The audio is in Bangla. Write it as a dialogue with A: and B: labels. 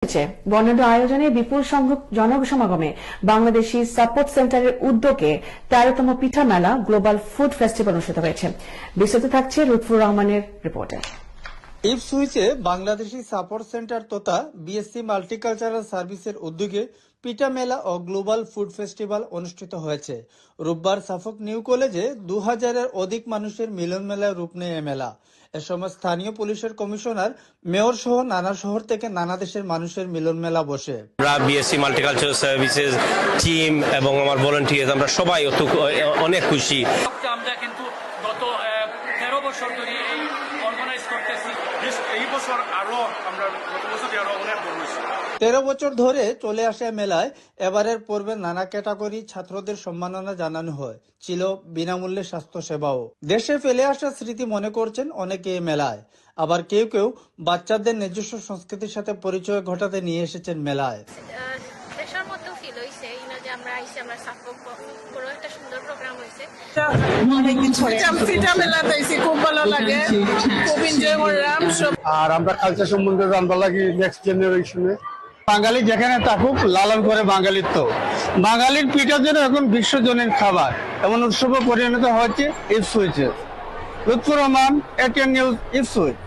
A: বর্ণাঢ্য আয়োজনে বিপুল সংখ্যক জনসমাগমে বাংলাদেশি সাপোর্ট সেন্টারের উদ্যোগে 13তম পিঠা মেলা গ্লোবাল ফুড ফেস্টিভ্যাল অনুষ্ঠিত হয়েছে। বিস্তারিত থাকছে লুৎফুর রহমানের রিপোর্টে।
B: ইপসউইচে বাংলাদেশি সাপোর্ট সেন্টার তথা বিএসসি মাল্টিকালচারাল সার্ভিসের উদ্যোগে পিঠা মেলা ও গ্লোবাল ফুড ফেস্টিভ্যাল অনুষ্ঠিত হয়েছে। রোববার সাফক নিউ কলেজে 2000-এর অধিক মানুষের মিলন মেলায় রূপ নেয় এ মেলা। এ সময় স্থানীয় পুলিশের কমিশনার, মেয়র সহ নানা শহর থেকে নানা দেশের মানুষের মিলন মেলা বসে।
C: আমরা বিএসসি মাল্টিকালচারাল সার্ভিসেস টিম এবং আমার ভলান্টিয়ার আমরা সবাই অনেক খুশি।
D: আমরা কিন্তু গত 13 বছর ধরে এই অর্গানাইজ করতেছি। এই বছর আরো আমরা গত বছর আরো অনেক বড় হয়েছে।
B: 13 বছর ধরে চলে আসে মেলায় এবারের পর্বে নানা ক্যাটাগরি ছাত্রদের সম্মাননা জানানো হয়। ছিল বিনামূল্যে স্বাস্থ্য সেবাও। দেশে ফেলে আসা স্মৃতি মনে করছেন অনেকে এই মেলায়, আবার কেউ কেউ বাচ্চাদের নিজস্ব সংস্কৃতির সাথে পরিচয় ঘটাতে নিয়ে এসেছেন মেলায়।
E: দেশের মধ্যেও ফিল হয়েছে যে আমরা আইসি, আমরা সাপোর্ট বড় একটা সুন্দর প্রোগ্রাম হয়েছে।
F: পিঠা মেলাতে খুব ভালো লাগে, খুব এনজয় করলাম।
G: আর আমরা কালচার সম্বন্ধে জানবার লাগি নেক্সট জেনারেশনে। বাঙালি যেখানে থাকুক লালন করে বাঙালিত্ব। বাঙালির পিঠা যেন এখন বিশ্বজনীন খাবার, এমন উৎসবে পরিণত হচ্ছে ইপসউইচে। Lutfur Rahman, ATN news, Ipswich.